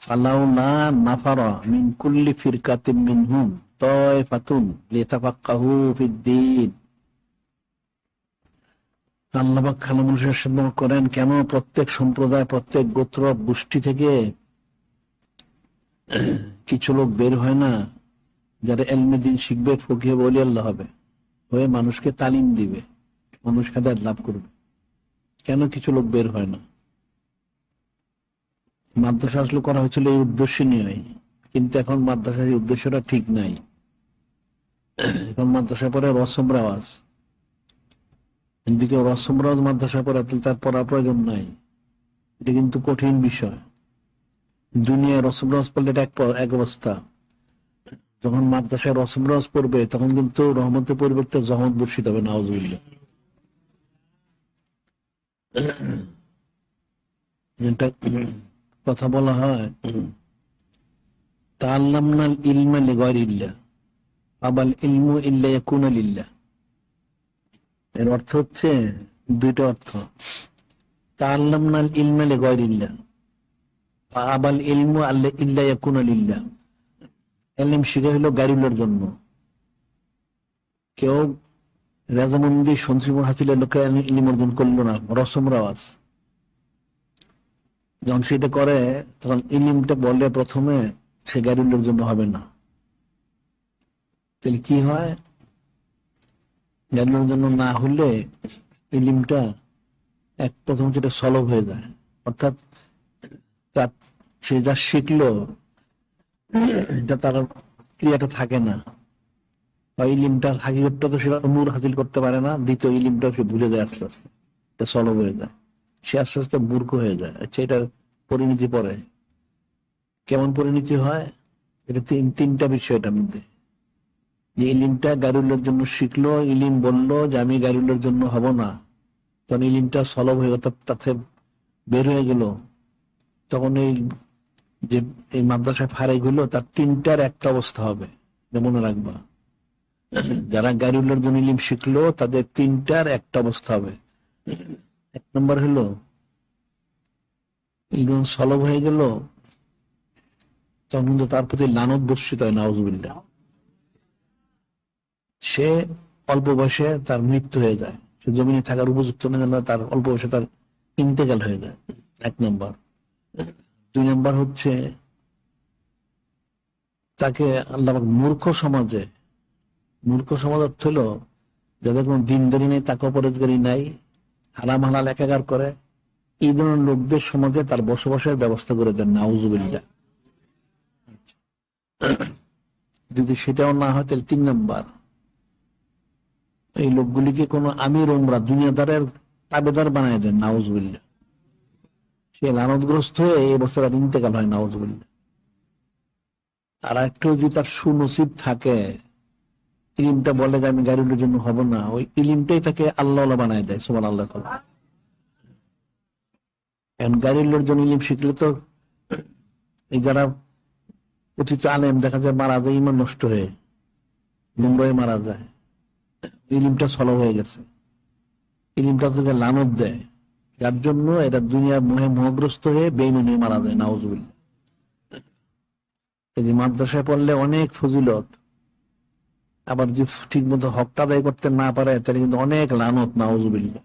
ফালাউলা নাফারা মিন কুল্লি ফিরকাতিন মিনহুম তায়ফাতুন লিয়াতাফাক্কাহু ফিদ-দীন। আল্লাহ পাক খালি মানুষের সাধনা করেন কেন প্রত্যেক সম্প্রদায় প্রত্যেক গোত্র গোষ্ঠী থেকে কিছু লোক বের হয় না যারা ইলমে দ্বীন শিখবে, ফকিহ ওলি আল্লাহ হবে, হয়ে মানুষকে তালিম দিবে, মানুষ হেদায়েত লাভ করবে। কেন কিছু লোক বের হয় না? মাদ্রাসা আসলে করা হয়েছিল এই উদ্দেশ্য নিয়ে, কিন্তু এখন মাদ্রাসার এই উদ্দেশ্যটা ঠিক নাই। এখন মাদ্রাসায় পড়ে রসম রেওয়াজ, এদিকে রসম রেওয়াজ মাদ্রাসায় পড়ে, তার পড়ার প্রয়োজন নাই। এটা কিন্তু কঠিন বিষয়। দুনিয়ায় রসম রেওয়াজ পড়লে এটা এক অবস্থা, যখন মাদ্রাসায় রসম রেওয়াজ পড়বে তখন কিন্তু রহমতের পরিবর্তে জহমত বর্ষিত হবে। নাউজুবিল্লাহ। এটা কথা বলা হয় তাআল্লামনাল ইলমা লিগায়রিল্লাহ আবাল ইলমু ইল্লা ইয়াকুনা লিল্লাহ। এর অর্থ হচ্ছে দুইটা অর্থ। তাআল্লামনাল ইলমা লিগায়রিল্লাহ আবাল ইলমু ইল্লা ইয়াকুনা লিল্লাহ। ইলম শিখা হলো গায়রুল্লাহর জন্য। কেউ রাজামন্দি সঞ্জীবন হাসিলের লোকে ইলম অর্জন করলো না, রসম রেওয়াজ যখন সেটা করে তখন ইলমটা বলে প্রথমে সে গায়রুল্লাহর জন্য হবে না। তাহলে কি হয়? গায়রুল্লাহর জন্য না হলে ইলমটা প্রথম যেটা সলভ হয়ে যায়, অর্থাৎ সে যা শিখলো এটা তার ক্রিয়াটা থাকে না, বা ইলিমটা হাকিকতটা তো সেটা নূর হাসিল করতে পারে না। দ্বিতীয় ইলিমটা সে ভুলে যায়, আস্তে আস্তে এটা সলভ হয়ে যায়, সে আস্তে আস্তে মূর্খ হয়ে যায়। আচ্ছা, এটার পরিণতি পরে কেমন পরিণতি হয়? এটা তিনটা বিষয় এটার মধ্যে। যে ইলিমটা গায়রুল্লাহর জন্য শিখলো, ইলিম বললো যে আমি গায়রুল্লাহর জন্য হব না, তখন ইলিমটা সলভ হয়ে তাতে বের হয়ে গেল। তখন এই যে এই মাদ্রাসায় ফারেক হইলো তার তিনটার একটা অবস্থা হবে, মনে রাখবা। যারা গায়রুল্লাহর জন্য ইলিম শিখলো তাদের তিনটার একটা অবস্থা হবে। এক নম্বর হলো ইলম সলভ হয়ে গেল, তখন কিন্তু তার প্রতি লানত বর্ষিত হয়, নাউজুবিল্লাহ। সে অল্প বয়সে তার মৃত্যু হয়ে যায়, সে জমিনে থাকার উপযুক্ত না, তার অল্প বয়সে তার ইন্তেকাল হয়ে যায়। এক নম্বর। দুই নম্বর হচ্ছে তাকে আল্লাহ মূর্খ সমাজে, মূর্খ সমাজ অর্থ হলো যাদের কোন দিনদারি নেই, তাকে অপরাধকারী নাই, হারাম হালাল একাকার করে, এই ধরনের লোকদের সমাজে তার বসবাসের ব্যবস্থা করে দেন, নাউজুবিল্লাহ। যদি সেটাও না হয় তাহলে তিন নম্বর, এই লোকগুলিকে কোন আমির উমরা দুনিয়াদারের তাবেদার বানায় দেন, নাউজুবিল্লাহ। সে লানতগ্রস্ত হয়ে এই বছর আর ইন্তেকাল হয়, নাউজুবিল্লাহ। আর একটু যদি তার সুনসিব থাকে, ইলিমটা বলে যে আমি গায়রুল্লাহর জন্য হব না, ওই ইলিমটাই তাকে আল্লাহ বানায় দেয়, সুবহানাল্লাহ। এখন গায়রুল্লাহর জন্য ইলিম শিখলে তো এই যারা অতীত আলেম দেখা যায় মারা যায় ইমান নষ্ট হয়ে, গুমরাহে মারা যায়, ইলিমটা সলভ হয়ে গেছে, ইলিমটা তাকে লানত দেয়, যার জন্য এটা দুনিয়ার মোহে মোহগ্রস্ত হয়ে বেঈমানি মারা যায়, নাউজুবিল্লাহ। এই যে মাদ্রাসায় পড়লে অনেক ফজিলত, আবার যদি ঠিক মতো হকটা আদায় করতে না পারে তাহলে কিন্তু অনেক লানত, নাউজুবিল্লাহ।